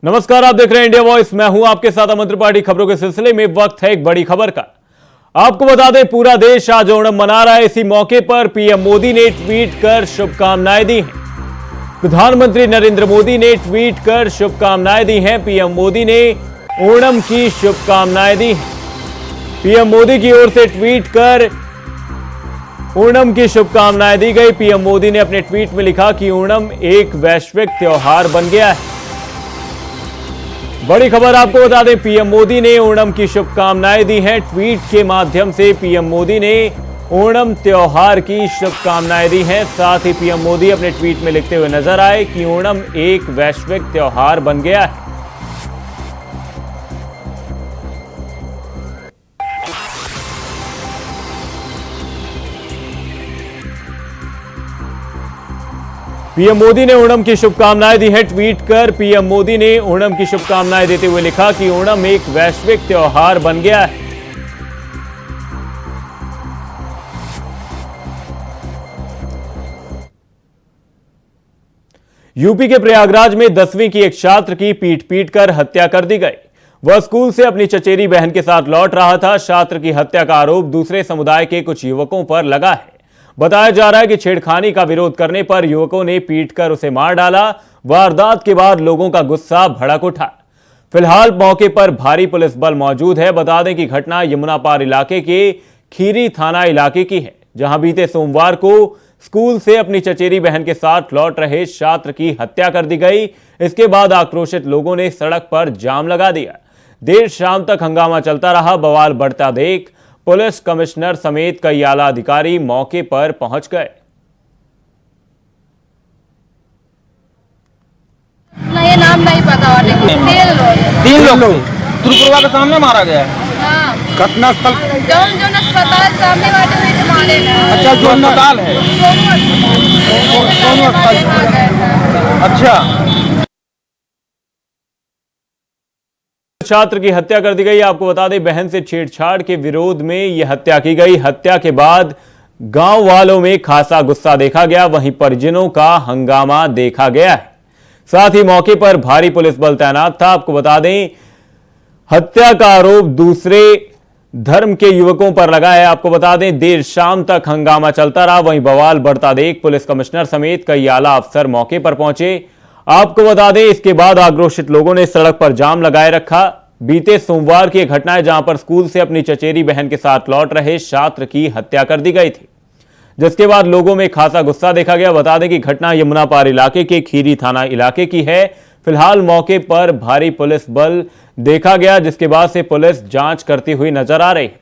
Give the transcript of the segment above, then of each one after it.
नमस्कार, आप देख रहे हैं इंडिया वॉइस। मैं हूं आपके साथ अमन त्रिपाठी। खबरों के सिलसिले में वक्त है एक बड़ी खबर का। आपको बता दें, पूरा देश आज ओणम मना रहा है। इसी मौके पर पीएम मोदी ने ट्वीट कर शुभकामनाएं दी हैं। प्रधानमंत्री नरेंद्र मोदी ने ट्वीट कर शुभकामनाएं दी हैं। पीएम मोदी ने ओणम की शुभकामनाएं दी हैं। पीएम मोदी की ओर से ट्वीट कर ओणम की शुभकामनाएं दी गई। पीएम मोदी ने अपने ट्वीट में लिखा कि ओणम एक वैश्विक त्योहार बन गया है। बड़ी खबर आपको बता दें, पीएम मोदी ने ओणम की शुभकामनाएं दी हैं। ट्वीट के माध्यम से पीएम मोदी ने ओणम त्योहार की शुभकामनाएं दी हैं। साथ ही पीएम मोदी अपने ट्वीट में लिखते हुए नजर आए कि ओणम एक वैश्विक त्योहार बन गया है। पीएम मोदी ने ओणम की शुभकामनाएं दी है। ट्वीट कर पीएम मोदी ने ओणम की शुभकामनाएं देते हुए लिखा कि ओणम एक वैश्विक त्योहार बन गया है। यूपी के प्रयागराज में 10वीं की एक छात्र की पीट पीट कर हत्या कर दी गई। वह स्कूल से अपनी चचेरी बहन के साथ लौट रहा था। छात्र की हत्या का आरोप दूसरे समुदाय के कुछ युवकों पर लगा है। बताया जा रहा है कि छेड़खानी का विरोध करने पर युवकों ने पीटकर उसे मार डाला। वारदात के बाद लोगों का गुस्सा भड़क उठा। फिलहाल मौके पर भारी पुलिस बल मौजूद है। बता दें कि घटना यमुना पार इलाके के खीरी थाना इलाके की है, जहां बीते सोमवार को स्कूल से अपनी चचेरी बहन के साथ लौट रहे छात्र की हत्या कर दी गई। इसके बाद आक्रोशित लोगों ने सड़क पर जाम लगा दिया। देर शाम तक हंगामा चलता रहा। बवाल बढ़ता देख पुलिस कमिश्नर समेत कई आला अधिकारी मौके पर पहुंच गए। ये नाम नहीं पता और लेकिन तीन लोग त्रिपुरा के सामने मारा गया है। हाँ, घटना स्थल जो अस्पताल सामने वाले में मारे ना। अच्छा, जो अस्पताल है। दोनों अस्पताल। अच्छा, छात्र की हत्या कर दी गई। आपको बता दें, बहन से छेड़छाड़ के विरोध में यह हत्या की गई। हत्या के बाद गांव वालों में खासा गुस्सा देखा गया। वहीं परिजनों का हंगामा देखा गया है। साथ ही मौके पर भारी पुलिस बल तैनात था। आपको बता दें, हत्या का आरोप दूसरे धर्म के युवकों पर लगा है। आपको बता दें, देर शाम तक हंगामा चलता रहा। वहीं बवाल बढ़ता देख पुलिस कमिश्नर समेत कई आला अफसर मौके पर पहुंचे। आपको बता दें, इसके बाद आक्रोशित लोगों ने सड़क पर जाम लगाए रखा। बीते सोमवार की घटना है, जहां पर स्कूल से अपनी चचेरी बहन के साथ लौट रहे छात्र की हत्या कर दी गई थी, जिसके बाद लोगों में खासा गुस्सा देखा गया। बता दें कि घटना यमुना पार इलाके के खीरी थाना इलाके की है। फिलहाल मौके पर भारी पुलिस बल देखा गया, जिसके बाद से पुलिस जांच करती हुई नजर आ रही है।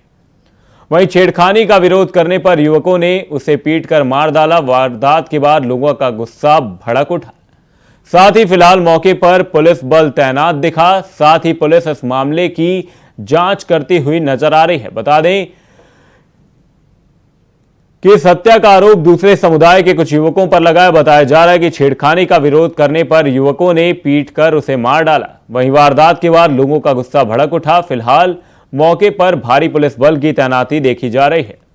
वहीं छेड़खानी का विरोध करने पर युवकों ने उसे पीटकर मार डाला। वारदात के बाद लोगों का गुस्सा भड़क उठा। साथ ही फिलहाल मौके पर पुलिस बल तैनात दिखा। साथ ही पुलिस इस मामले की जांच करती हुई नजर आ रही है। बता दें कि इस हत्या का आरोप दूसरे समुदाय के कुछ युवकों पर लगा है। बताया जा रहा है कि छेड़खानी का विरोध करने पर युवकों ने पीटकर उसे मार डाला। वहीं वारदात के बाद लोगों का गुस्सा भड़क उठा। फिलहाल मौके पर भारी पुलिस बल की तैनाती देखी जा रही है।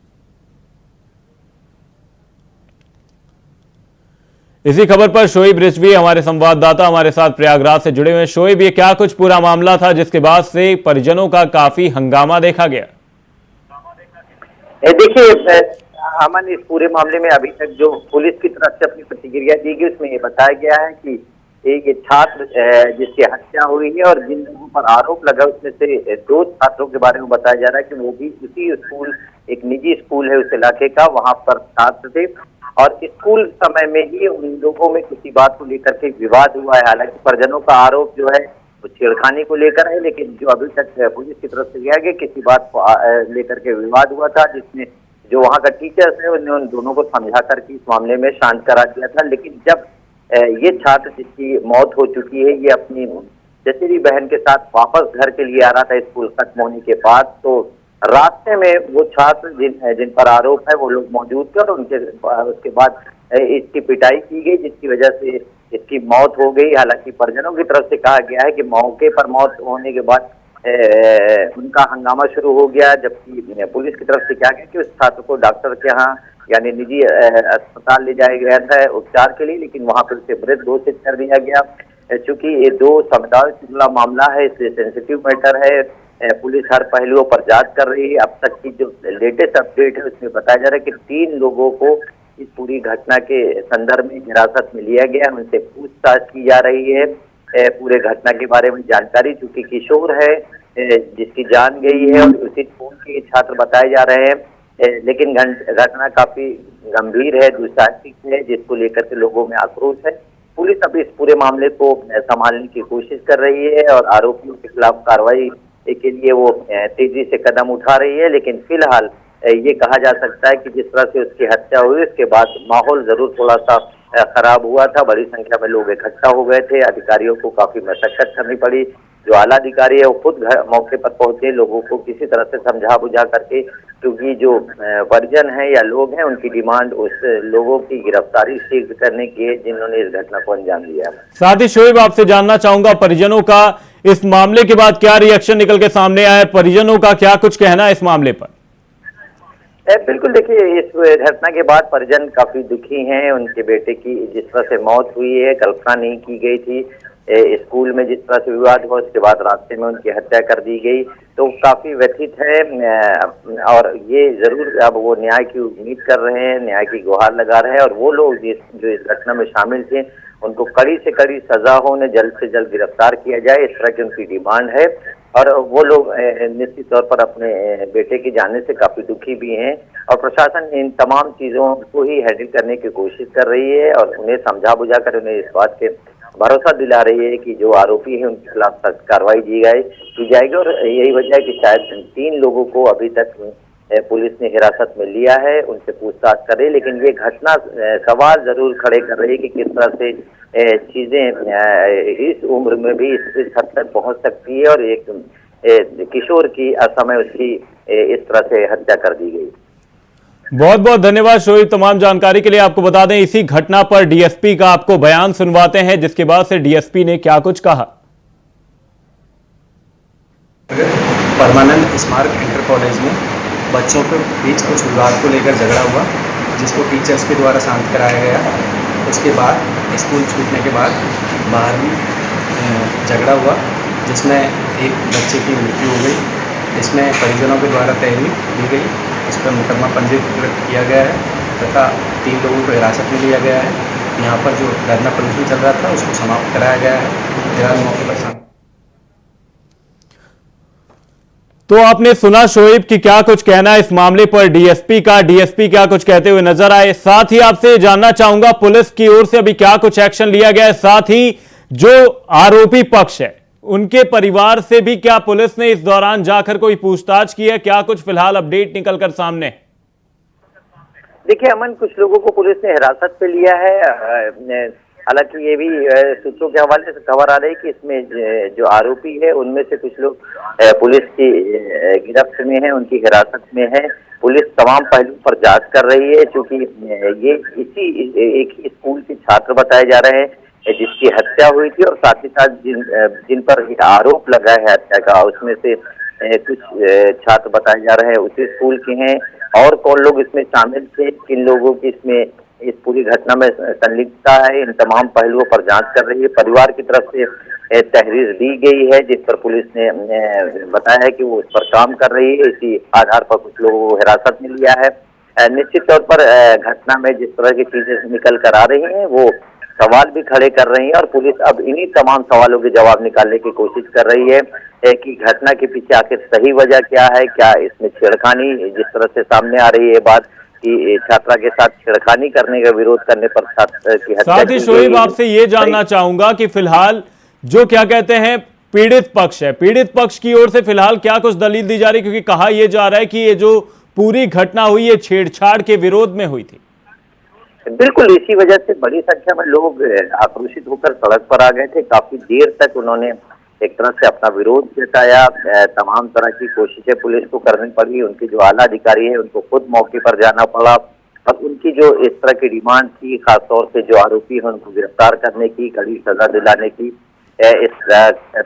इसी खबर पर शोएब रिजवी हमारे संवाददाता हमारे साथ प्रयागराज से जुड़े हुए। शोएब, ये क्या कुछ पूरा मामला था जिसके बाद से परिजनों का काफी हंगामा देखा गया? देखिए अमन, इस पूरे मामले में अभी तक जो पुलिस की तरफ से अपनी प्रतिक्रिया दी गई, उसमें ये बताया गया है कि एक छात्र जिसकी हत्या हुई है और जिन लोगों पर आरोप लगा, उसमें से 2 छात्रों के बारे में बताया जा रहा है कि वो भी उसी स्कूल, एक निजी स्कूल है उस इलाके का, वहां पर छात्र थे और स्कूल समय में ही उन लोगों में किसी बात को लेकर के विवाद हुआ है। हालांकि परिजनों का आरोप जो है वो छेड़खानी को लेकर है, लेकिन जो अभी तक पुलिस की तरफ से किया गया किसी बात को लेकर के विवाद हुआ था, जिसमें जो वहाँ का टीचर्स है उन्होंने उन दोनों को समझा करके इस मामले में शांत करा दिया था। लेकिन जब ये छात्र जिसकी मौत हो चुकी है, ये अपनी चचेरी बहन के साथ वापस घर के लिए आ रहा था स्कूल खत्म होने के बाद, तो रास्ते में वो छात्र जिन पर आरोप है वो लोग मौजूद थे और उसके बाद इसकी पिटाई की गई, जिसकी वजह से इसकी मौत हो गई। हालांकि परिजनों की तरफ से कहा गया है कि मौके पर मौत होने के बाद उनका हंगामा शुरू हो गया, जबकि पुलिस की तरफ से क्या गया कि उस छात्र को डॉक्टर के यहाँ यानी निजी अस्पताल ले जाया गया था उपचार के लिए, लेकिन वहां पर उसे मृत घोषित कर दिया गया। चूंकि ये दो समुदायों से जुड़ा मामला है, इसलिए सेंसिटिव मैटर है। पुलिस हर पहलुओं पर जांच कर रही है। अब तक की जो लेटेस्ट अपडेट है उसमें बताया जा रहा है कि 3 लोगों को इस पूरी घटना के संदर्भ में हिरासत में लिया गया, उनसे पूछताछ की जा रही है। पूरे घटना के बारे में जानकारी, चूंकि किशोर है जिसकी जान गई है और उसी स्कूल के छात्र बताए जा रहे हैं, लेकिन घटना काफी गंभीर है, दुस्साहसिक है, जिसको लेकर के लोगों में आक्रोश है। पुलिस अब इस पूरे मामले को संभालने की कोशिश कर रही है और आरोपियों के खिलाफ कार्रवाई के लिए वो तेजी से कदम उठा रही है। लेकिन फिलहाल ये कहा जा सकता है कि जिस तरह से उसकी हत्या हुई उसके बाद माहौल जरूर थोड़ा सा खराब हुआ था। बड़ी संख्या में लोग इकट्ठा हो गए थे, अधिकारियों को काफी मशक्कत करनी पड़ी। जो आला अधिकारी है वो खुद मौके पर पहुंचे, लोगों को किसी तरह से समझा बुझा करके, क्योंकि जो परिजन है या लोग हैं उनकी डिमांड उस लोगों की गिरफ्तारी शीघ्र करने की है जिन्होंने इस घटना को अंजाम दिया। साथ ही शोएब, आपसे जानना चाहूंगा परिजनों का इस मामले के बाद क्या रिएक्शन निकल के सामने आया है, परिजनों का क्या कुछ कहना है इस मामले पर? बिल्कुल, देखिए इस घटना के बाद परिजन काफी दुखी हैं। उनके बेटे की जिस तरह से मौत हुई है, कल्पना नहीं की गई थी। स्कूल में जिस तरह से विवाद हुआ उसके बाद रास्ते में उनकी हत्या कर दी गई, तो काफी व्यथित है। और ये जरूर अब वो न्याय की उम्मीद कर रहे हैं, न्याय की गुहार लगा रहे हैं और वो लोग जो इस घटना में शामिल थे उनको कड़ी से कड़ी सजा हो, उन्हें जल्द से जल्द गिरफ्तार किया जाए, इस तरह की उनकी डिमांड है। और वो लोग निश्चित तौर पर अपने बेटे के जाने से काफी दुखी भी हैं और प्रशासन इन तमाम चीजों को ही हैंडल करने की कोशिश कर रही है और उन्हें समझा बुझा कर उन्हें इस बात के भरोसा दिला रही है कि जो आरोपी है उनके खिलाफ सख्त कार्रवाई की जाएगी। और यही वजह है कि शायद 3 लोगों को अभी तक पुलिस ने हिरासत में लिया है, उनसे पूछताछ करे। लेकिन ये घटना सवाल जरूर खड़े कर रही है कि किस तरह से चीजें इस उम्र में भी इस हद तक पहुंच सकती है और एक किशोर की असमय उसकी इस तरह से हत्या कर दी गई। बहुत बहुत धन्यवाद शोएब तमाम जानकारी के लिए। आपको बता दें इसी घटना पर डीएसपी का आपको बयान सुनवाते हैं, जिसके बाद से डीएसपी ने क्या कुछ कहा। परमानंद स्मारक इंटर कॉलेज में बच्चों के बीच कुछ विवाद को लेकर झगड़ा हुआ, जिसको टीचर्स के द्वारा शांत कराया गया। उसके बाद स्कूल छूटने के बाद बाहर भी झगड़ा हुआ, जिसमें एक बच्चे की मृत्यु हो गई। इसमें परिजनों के द्वारा तहरीर दी गई, इस पर मुकदमा पंजीकृत किया गया है तथा 3 लोगों को हिरासत में लिया गया है। यहाँ पर जो धरना प्रदर्शन चल रहा था उसको समाप्त कराया गया है। फिलहाल मौके पर तो आपने सुना शोएब कि क्या कुछ कहना है इस मामले पर डीएसपी का, डीएसपी क्या कुछ कहते हुए नजर आए। साथ ही आपसे जानना चाहूंगा पुलिस की ओर से अभी क्या कुछ एक्शन लिया गया है, साथ ही जो आरोपी पक्ष है उनके परिवार से भी क्या पुलिस ने इस दौरान जाकर कोई पूछताछ की है, क्या कुछ फिलहाल अपडेट निकलकर सामने? देखिए अमन, कुछ लोगों को पुलिस ने हिरासत पे लिया है। हालांकि ये भी सूत्रों के हवाले से खबर आ रही है कि इसमें जो आरोपी है उनमें से कुछ लोग पुलिस की गिरफ्त में है, उनकी हिरासत में है। पुलिस तमाम पहलू पर जांच कर रही है, क्योंकि ये इसी एक ही स्कूल के छात्र बताए जा रहे हैं जिसकी हत्या हुई थी और साथ ही साथ जिन पर आरोप लगा है हत्या का, उसमें से कुछ छात्र बताए जा रहे हैं उसी स्कूल के हैं। और कौन लोग इसमें शामिल थे, किन लोगों की इसमें इस पूरी घटना में संलिप्तता है, इन तमाम पहलुओं पर जांच कर रही है। परिवार की तरफ से तहरीर दी गई है जिस पर पुलिस ने बताया है कि वो इस पर काम कर रही है। इसी आधार पर कुछ लोगों को हिरासत में लिया है। निश्चित तौर पर घटना में जिस तरह की चीजें निकल कर आ रही हैं वो सवाल भी खड़े कर रही है और पुलिस अब इन्हीं तमाम सवालों के जवाब निकालने की कोशिश कर रही है कि घटना के पीछे आखिर सही वजह क्या है। क्या इसमें छेड़खानी, जिस तरह से सामने आ रही है बात कि छात्रा के साथ छेड़खानी करने का विरोध करने पर छात्र की हत्या। साथ ही शोएब आपसे ये जानना चाहूंगा कि फिलहाल जो क्या कहते हैं पीड़ित पक्ष है, पीड़ित पक्ष की ओर से फिलहाल क्या कुछ दलील दी जा रही है, क्योंकि कहा यह जा रहा है कि ये जो पूरी घटना हुई है छेड़छाड़ के विरोध में हुई थी। बिल्कुल, इसी वजह से बड़ी संख्या में लोग आक्रोशित होकर सड़क पर आ गए थे। काफी देर तक उन्होंने एक तरह से अपना विरोध जताया। तमाम तरह की कोशिशें पुलिस को करनी पड़ी। उनके जो आला अधिकारी है उनको खुद मौके पर जाना पड़ा और उनकी जो इस तरह की डिमांड थी, खासतौर से जो आरोपी है उनको गिरफ्तार करने की, कड़ी सजा दिलाने की, इस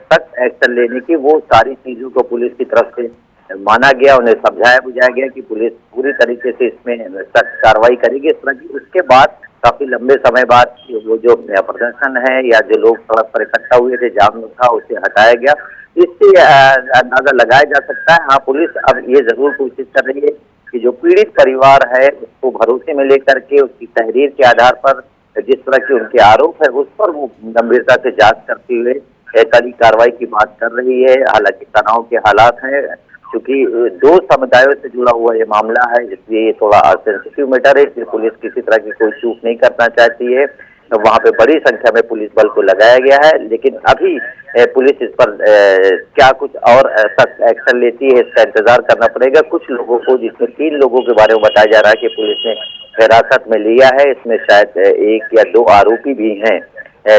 सख्त एक्शन लेने की, वो सारी चीजों को पुलिस की तरफ से माना गया। उन्हें समझाया बुझाया गया कि पुलिस पूरी तरीके से इसमें सख्त कार्रवाई करेगी इस तरह की। उसके बाद काफी लंबे समय बाद वो जो प्रदर्शन है या जो लोग सड़क पर इकट्ठा हुए थे, जाम था, उसे हटाया गया। इससे अंदाजा लगाया जा सकता है। हाँ, पुलिस अब ये जरूर कोशिश कर रही है कि जो पीड़ित परिवार है उसको भरोसे में लेकर के उसकी तहरीर के आधार पर जिस तरह के उनके आरोप है उस पर वो गंभीरता से जांच करते हुए कड़ी कार्रवाई की बात कर रही है। हालांकि तनाव के हालात हैं, क्योंकि दो समुदायों से जुड़ा हुआ ये मामला है, इसलिए ये थोड़ा सेंसिटिव मैटर है। इसलिए पुलिस किसी तरह की कोई चूक नहीं करना चाहती है। तो वहाँ पे बड़ी संख्या में पुलिस बल को लगाया गया है, लेकिन अभी पुलिस इस पर क्या कुछ और सख्त एक्शन लेती है इसका इंतजार करना पड़ेगा। कुछ लोगों को, जिसमें 3 लोगों के बारे में बताया जा रहा है कि पुलिस ने हिरासत में लिया है, इसमें शायद 1 या 2 आरोपी भी हैं,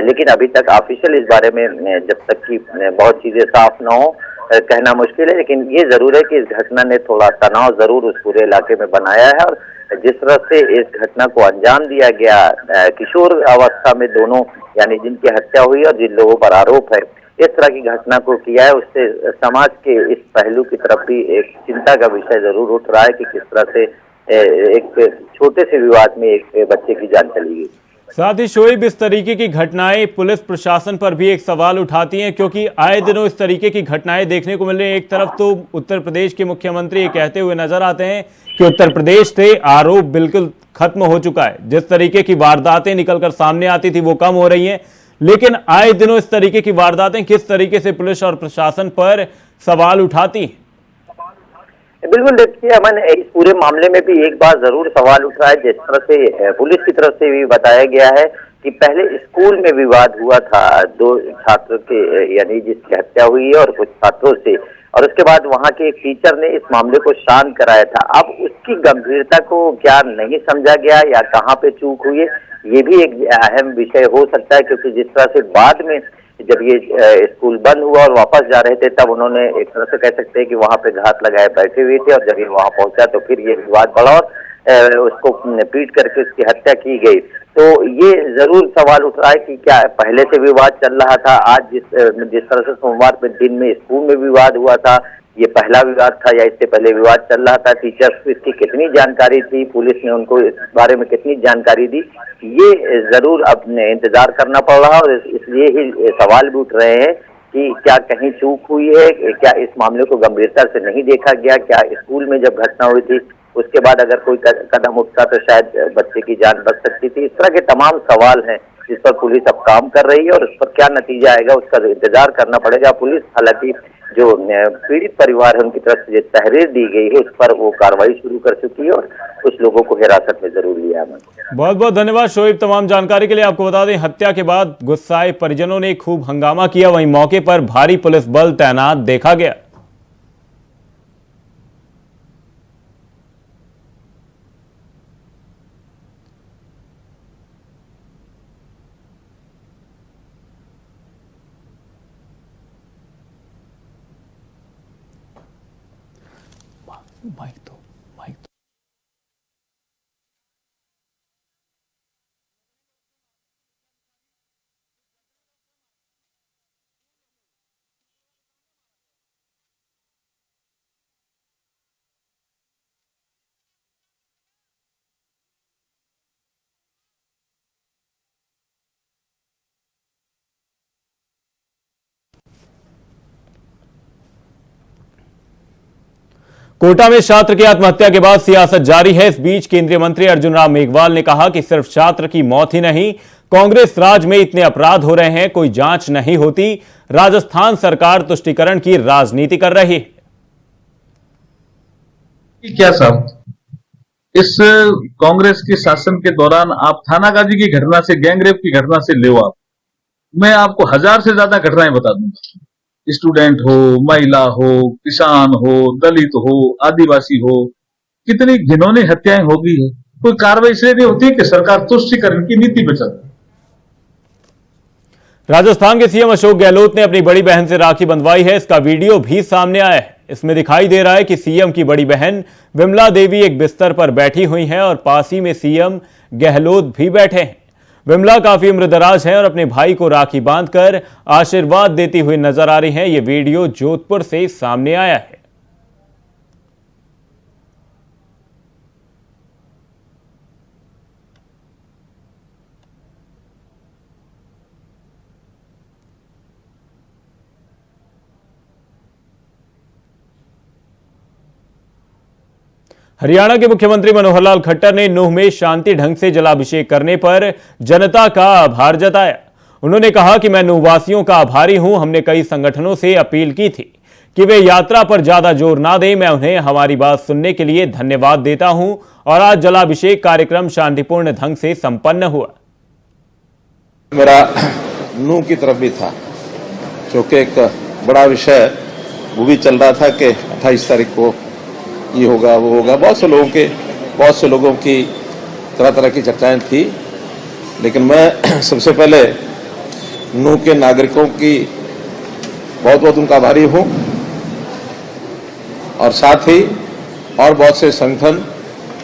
लेकिन अभी तक ऑफिशियल इस बारे में जब तक कि बहुत चीजें साफ न हो कहना मुश्किल है। लेकिन ये जरूर है कि इस घटना ने थोड़ा तनाव जरूर उस पूरे इलाके में बनाया है, और जिस तरह से इस घटना को अंजाम दिया गया, किशोर अवस्था में दोनों यानी जिनकी हत्या हुई और जिन लोगों पर आरोप है इस तरह की घटना को किया है, उससे समाज के इस पहलू की तरफ भी एक चिंता का विषय जरूर उठ रहा है कि किस तरह से एक छोटे से विवाद में एक बच्चे की जान चली गई। साथ ही शोएब, इस तरीके की घटनाएं पुलिस प्रशासन पर भी एक सवाल उठाती हैं, क्योंकि आए दिनों इस तरीके की घटनाएं देखने को मिल रही हैं। एक तरफ तो उत्तर प्रदेश के मुख्यमंत्री ये कहते हुए नजर आते हैं कि उत्तर प्रदेश से आरोप बिल्कुल खत्म हो चुका है, जिस तरीके की वारदातें निकलकर सामने आती थी वो कम हो रही हैं, लेकिन आए दिनों इस तरीके की वारदातें किस तरीके से पुलिस और प्रशासन पर सवाल उठाती हैं। बिल्कुल, देखिए अमन, इस पूरे मामले में भी एक बात जरूर सवाल उठ रहा है। जिस तरह से पुलिस की तरफ से भी बताया गया है कि पहले स्कूल में विवाद हुआ था 2 छात्रों के, यानी जिसकी हत्या हुई है और कुछ छात्रों से, और उसके बाद वहां के एक टीचर ने इस मामले को शांत कराया था। अब उसकी गंभीरता को क्या नहीं समझा गया या कहाँ पे चूक हुई है, ये भी एक अहम विषय हो सकता है, क्योंकि जिस तरह से बाद में जब ये स्कूल बंद हुआ और वापस जा रहे थे तब उन्होंने एक तरह से कह सकते हैं कि वहां पे घात लगाए बैठे हुए थे, और जब ये वहां पहुंचा तो फिर ये विवाद बढ़ा और उसको पीट करके उसकी हत्या की गई। तो ये जरूर सवाल उठ रहा है कि क्या पहले से विवाद चल रहा था, आज जिस तरह से सोमवार के दिन में स्कूल में विवाद हुआ था, ये पहला विवाद था या इससे पहले विवाद चल रहा था, टीचर्स को इसकी कितनी जानकारी थी, पुलिस ने उनको इस बारे में कितनी जानकारी दी, ये जरूर अब इंतजार करना पड़ रहा है। और इसलिए ही सवाल भी उठ रहे हैं कि क्या कहीं चूक हुई है, क्या इस मामले को गंभीरता से नहीं देखा गया, क्या स्कूल में जब घटना हुई थी उसके बाद अगर कोई कदम उठता तो शायद बच्चे की जान बच सकती थी। इस तरह के तमाम सवाल हैं जिस पर पुलिस अब काम कर रही है, और उस पर क्या नतीजा आएगा उसका इंतजार करना पड़ेगा। पुलिस हालांकि जो पीड़ित परिवार है उनकी तरफ से जो तहरीर दी गई है उस पर वो कार्रवाई शुरू कर चुकी है और कुछ लोगों को हिरासत में जरूर लिया है। बहुत बहुत धन्यवाद शोएब तमाम जानकारी के लिए। आपको बता दें, हत्या के बाद गुस्साए परिजनों ने खूब हंगामा किया, वहीं मौके पर भारी पुलिस बल तैनात देखा गया। माइक दो, माइक दो। कोटा में छात्र की आत्महत्या के बाद सियासत जारी है। इस बीच केंद्रीय मंत्री अर्जुन राम मेघवाल ने कहा कि सिर्फ छात्र की मौत ही नहीं, कांग्रेस राज में इतने अपराध हो रहे हैं, कोई जांच नहीं होती। राजस्थान सरकार तुष्टीकरण की राजनीति कर रही है। क्या साहब, इस कांग्रेस के शासन के दौरान आप थानागाजी की घटना से, गैंगरेप की घटना से ले आप, मैं आपको 1000 से ज्यादा घटनाएं बता दूंगा। स्टूडेंट हो, महिला हो, किसान हो, दलित हो, आदिवासी हो, कितनी घिनौनी हत्याएं हो गई है। कोई कार्रवाई इसलिए नहीं होती कि सरकार तुष्टीकरण की नीति पे चलती। राजस्थान के सीएम अशोक गहलोत ने अपनी बड़ी बहन से राखी बंधवाई है। इसका वीडियो भी सामने आया है। इसमें दिखाई दे रहा है कि सीएम की बड़ी बहन विमला देवी एक बिस्तर पर बैठी हुई हैं और पास ही में सीएम गहलोत भी बैठे हैं। विमला काफी उम्रदराज हैं और अपने भाई को राखी बांधकर आशीर्वाद देती हुई नजर आ रही हैं। यह वीडियो जोधपुर से सामने आया है। हरियाणा के मुख्यमंत्री मनोहर लाल खट्टर ने नूंह में शांति ढंग से जलाभिषेक करने पर जनता का आभार जताया। उन्होंने कहा कि मैं नूंह वासियों का आभारी हूं। हमने कई संगठनों से अपील की थी कि वे यात्रा पर ज्यादा जोर ना दें। मैं उन्हें हमारी बात सुनने के लिए धन्यवाद देता हूं और आज जलाभिषेक कार्यक्रम शांतिपूर्ण ढंग से संपन्न हुआ। मेरा नूंह की तरफ भी था, क्योंकि एक बड़ा विषय वो भी चल रहा था कि 28 तारीख को ये होगा वो होगा। बहुत से लोगों की तरह तरह की चर्चाएं थी, लेकिन मैं सबसे पहले नूंह के नागरिकों की बहुत उनका आभारी हूं और साथ ही और बहुत से संगठन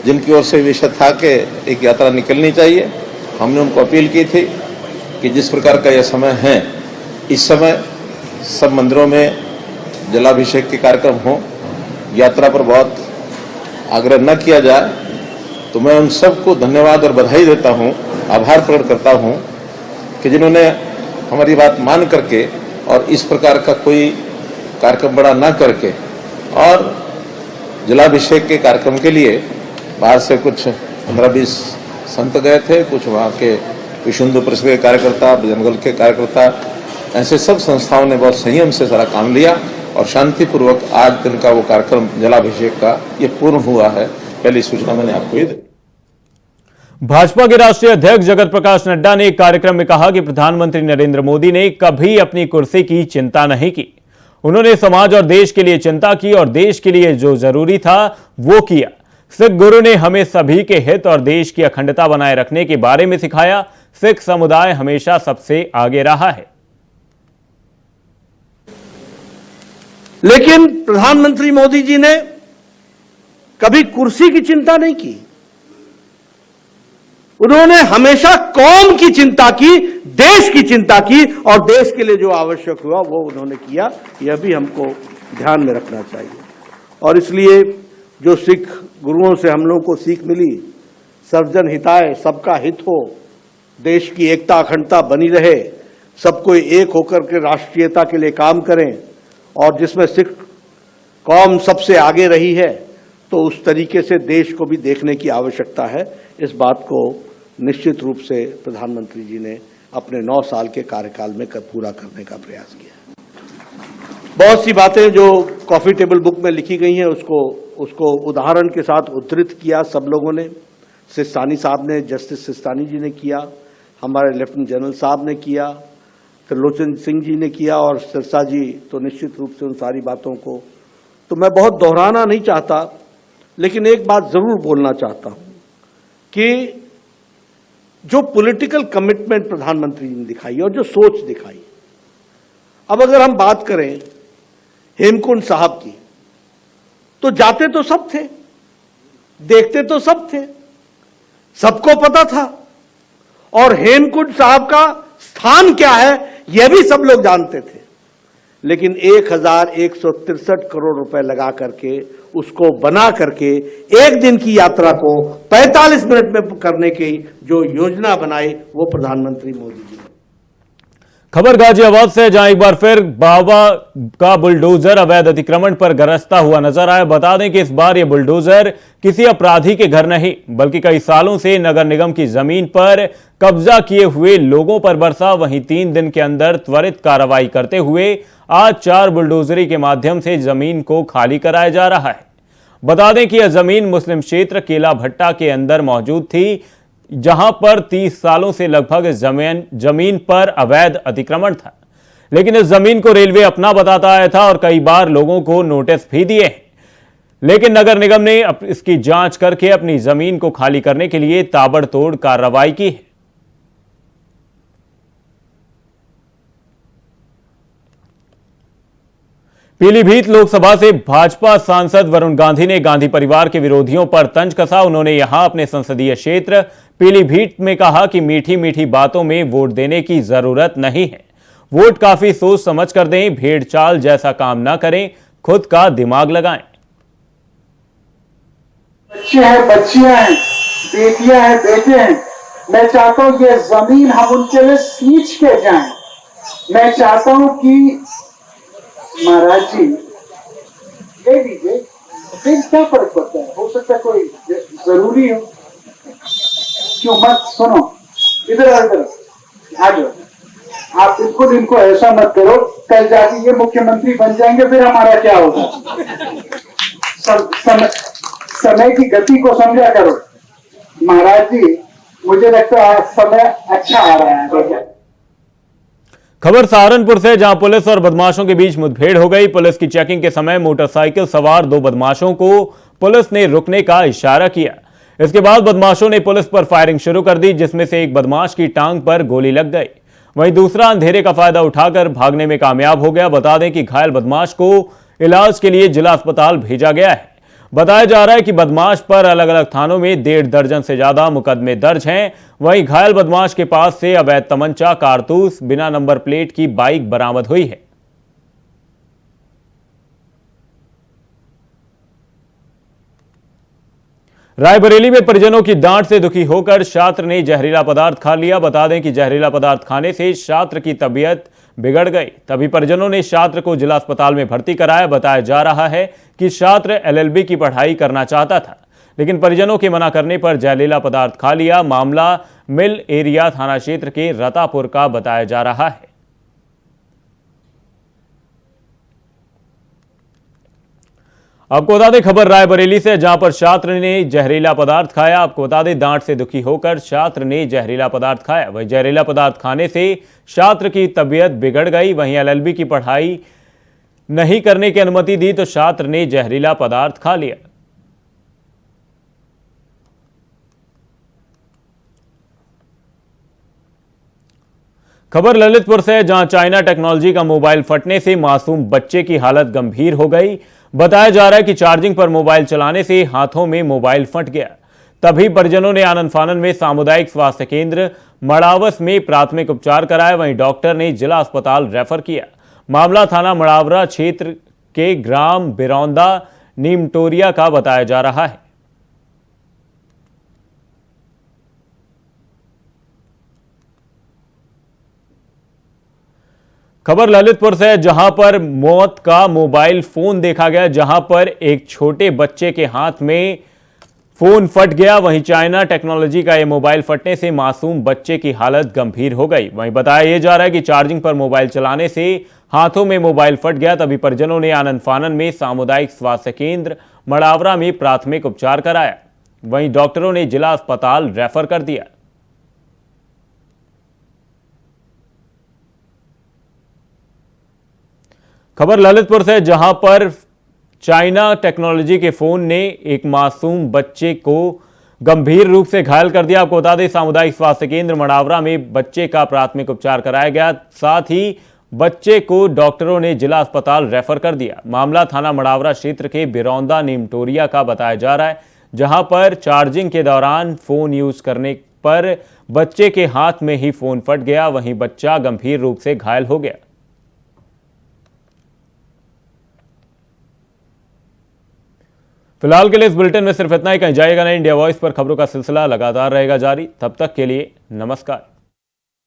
जिनकी ओर से विषय था कि एक यात्रा निकलनी चाहिए। हमने उनको अपील की थी कि जिस प्रकार का यह समय है, इस समय सब मंदिरों में जलाभिषेक के कार्यक्रम हो, यात्रा पर बहुत आग्रह न किया जाए। तो मैं उन सबको धन्यवाद और बधाई देता हूं, आभार प्रकट करता हूं कि जिन्होंने हमारी बात मान करके और इस प्रकार का कोई कार्यक्रम बड़ा न करके और जलाभिषेक के कार्यक्रम के लिए बाहर से कुछ 15-20 संत गए थे, कुछ वहाँ के विश्व हिंदू परिषद के कार्यकर्ता, बजरंग दल के कार्यकर्ता, ऐसे सब संस्थाओं ने बहुत संयम से सारा काम लिया और शांतिपूर्वक आज दिन का वो कार्यक्रम जलाभिषेक का ये पूर्ण हुआ है। पहली सूचना मैंने आपको ये दी। भाजपा के राष्ट्रीय अध्यक्ष जगत प्रकाश नड्डा ने एक कार्यक्रम में कहा कि प्रधानमंत्री नरेंद्र मोदी ने कभी अपनी कुर्सी की चिंता नहीं की। उन्होंने समाज और देश के लिए चिंता की और देश के लिए जो जरूरी था वो किया। सिख गुरु ने हमें सभी के हित और देश की अखंडता बनाए रखने के बारे में सिखाया। सिख समुदाय हमेशा सबसे आगे रहा है। लेकिन प्रधानमंत्री मोदी जी ने कभी कुर्सी की चिंता नहीं की। उन्होंने हमेशा कौम की चिंता की, देश की चिंता की और देश के लिए जो आवश्यक हुआ वो उन्होंने किया। यह भी हमको ध्यान में रखना चाहिए। और इसलिए जो सिख गुरुओं से हम लोगों को सीख मिली, सर्वजन हिताय, सबका हित हो, देश की एकता अखंडता बनी रहे, सबको एक होकर के राष्ट्रीयता के लिए काम करें और जिसमें सिख कौम सबसे आगे रही है, तो उस तरीके से देश को भी देखने की आवश्यकता है। इस बात को निश्चित रूप से प्रधानमंत्री जी ने अपने 9 साल के कार्यकाल में पूरा करने का प्रयास किया। बहुत सी बातें जो कॉफी टेबल बुक में लिखी गई हैं उसको उदाहरण के साथ उद्धृत किया सब लोगों ने। सिस्तानी साहब ने, जस्टिस सिस्तानी जी ने किया, हमारे लेफ्टिनेंट जनरल साहब ने किया, त्रिलोचन सिंह जी ने किया और सिरसा जी तो निश्चित रूप से उन सारी बातों को तो मैं बहुत दोहराना नहीं चाहता, लेकिन एक बात जरूर बोलना चाहता हूं कि जो पॉलिटिकल कमिटमेंट प्रधानमंत्री ने दिखाई और जो सोच दिखाई, अब अगर हम बात करें हेमकुंड साहब की, तो जाते तो सब थे, देखते तो सब थे, सबको पता था और हेमकुंड साहब का स्थान क्या है यह भी सब लोग जानते थे। लेकिन 1163 करोड़ रुपए लगा करके उसको बना करके एक दिन की यात्रा को 45 मिनट में करने की जो योजना बनाई वो प्रधानमंत्री मोदी जी ने। खबर गाजियाबाद से, जहां एक बार फिर बाबा का बुलडोजर अवैध अतिक्रमण पर गरजता हुआ नजर आया। बता दें कि इस बार यह बुलडोजर किसी अपराधी के घर नहीं बल्कि कई सालों से नगर निगम की जमीन पर कब्जा किए हुए लोगों पर बरसा। वहीं 3 दिन के अंदर त्वरित कार्रवाई करते हुए आज 4 बुलडोजरी के माध्यम से जमीन को खाली कराया जा रहा है। बता दें कि यह जमीन मुस्लिम क्षेत्र केला भट्टा के अंदर मौजूद थी, जहां पर 30 सालों से लगभग जमीन पर अवैध अतिक्रमण था। लेकिन इस जमीन को रेलवे अपना बताता आया था और कई बार लोगों को नोटिस भी दिए हैं, लेकिन नगर निगम ने इसकी जांच करके अपनी जमीन को खाली करने के लिए ताबड़तोड़ कार्रवाई की है। पीलीभीत लोकसभा से भाजपा सांसद वरुण गांधी ने गांधी परिवार के विरोधियों पर तंज कसा। उन्होंने यहां अपने संसदीय क्षेत्र पीलीभीत में कहा कि मीठी मीठी बातों में वोट देने की जरूरत नहीं है, वोट काफी सोच समझ कर दें, भेड़ चाल जैसा काम ना करें, खुद का दिमाग लगाएं। बच्चे हैं, बच्चियां हैं, बेटियां हैं, बेटे हैं, मैं चाहता हूं ये जमीन हम उनके लिए सींच के जाएं। मैं चाहता हूं कि महाराज जी ले लीजिए, फिर क्या फर्क पड़ता है, हो सकता सकता कोई जरूरी हो? क्यों मत सुनो, इधर आ जाओ। आप बिल्कुल इनको ऐसा मत करो, कल जाके ये मुख्यमंत्री बन जाएंगे, फिर हमारा क्या होगा? समय की गति को समझा करो महाराज जी। मुझे लगता है समय अच्छा आ रहा है। खबर सहारनपुर से, जहां पुलिस और बदमाशों के बीच मुठभेड़ हो गई। पुलिस की चेकिंग के समय मोटरसाइकिल सवार 2 बदमाशों को पुलिस ने रुकने का इशारा किया। इसके बाद बदमाशों ने पुलिस पर फायरिंग शुरू कर दी, जिसमें से एक बदमाश की टांग पर गोली लग गई। वहीं दूसरा अंधेरे का फायदा उठाकर भागने में कामयाब हो गया। बता दें कि घायल बदमाश को इलाज के लिए जिला अस्पताल भेजा गया है। बताया जा रहा है कि बदमाश पर अलग अलग थानों में 1.5 दर्जन से ज्यादा मुकदमे दर्ज हैं। वहीं घायल बदमाश के पास से अवैध तमंचा, कारतूस, बिना नंबर प्लेट की बाइक बरामद हुई है। रायबरेली में परिजनों की डांट से दुखी होकर छात्र ने जहरीला पदार्थ खा लिया। बता दें कि जहरीला पदार्थ खाने से छात्र की तबीयत बिगड़ गई। तभी परिजनों ने छात्र को जिला अस्पताल में भर्ती कराया। बताया जा रहा है कि छात्र LLB की पढ़ाई करना चाहता था, लेकिन परिजनों के मना करने पर जहरीला पदार्थ खा लिया। मामला मिल एरिया थाना क्षेत्र के रतापुर का बताया जा रहा है। आपको बता दें खबर रायबरेली से, जहां पर छात्र ने जहरीला पदार्थ खाया। आपको बता दें डांट से दुखी होकर छात्र ने जहरीला पदार्थ खाया। वहीं जहरीला पदार्थ खाने से छात्र की तबीयत बिगड़ गई। वहीं LLB की पढ़ाई नहीं करने की अनुमति दी तो छात्र ने जहरीला पदार्थ खा लिया। खबर ललितपुर से, जहां चाइना टेक्नोलॉजी का मोबाइल फटने से मासूम बच्चे की हालत गंभीर हो गई। बताया जा रहा है कि चार्जिंग पर मोबाइल चलाने से हाथों में मोबाइल फट गया। तभी परिजनों ने आनन फानन में सामुदायिक स्वास्थ्य केंद्र मड़ावस में प्राथमिक उपचार कराया। वहीं डॉक्टर ने जिला अस्पताल रेफर किया। मामला थाना मड़ावरा क्षेत्र के ग्राम बिरौंदा नीमटोरिया का बताया जा रहा है। खबर ललितपुर से, जहां पर मौत का मोबाइल फोन देखा गया, जहां पर एक छोटे बच्चे के हाथ में फोन फट गया। वहीं चाइना टेक्नोलॉजी का यह मोबाइल फटने से मासूम बच्चे की हालत गंभीर हो गई। वहीं बताया यह जा रहा है कि चार्जिंग पर मोबाइल चलाने से हाथों में मोबाइल फट गया। तभी परिजनों ने आनन फानन में सामुदायिक स्वास्थ्य केंद्र मड़ावरा में प्राथमिक उपचार कराया। वहीं डॉक्टरों ने जिला अस्पताल रेफर कर दिया। खबर ललितपुर से, जहां पर चाइना टेक्नोलॉजी के फोन ने एक मासूम बच्चे को गंभीर रूप से घायल कर दिया। आपको बता दें सामुदायिक स्वास्थ्य केंद्र मड़ावरा में बच्चे का प्राथमिक उपचार कराया गया। साथ ही बच्चे को डॉक्टरों ने जिला अस्पताल रेफर कर दिया। मामला थाना मड़ावरा क्षेत्र के बिरौंदा नीमटोरिया का बताया जा रहा है, जहां पर चार्जिंग के दौरान फोन यूज करने पर बच्चे के हाथ में ही फोन फट गया। वहीं बच्चा गंभीर रूप से घायल हो गया। फिलहाल के लिए इस बुलेटिन में सिर्फ इतना ही। कहीं जाएगा नहीं। इंडिया वॉइस पर खबरों का सिलसिला लगातार रहेगा जारी। तब तक के लिए नमस्कार।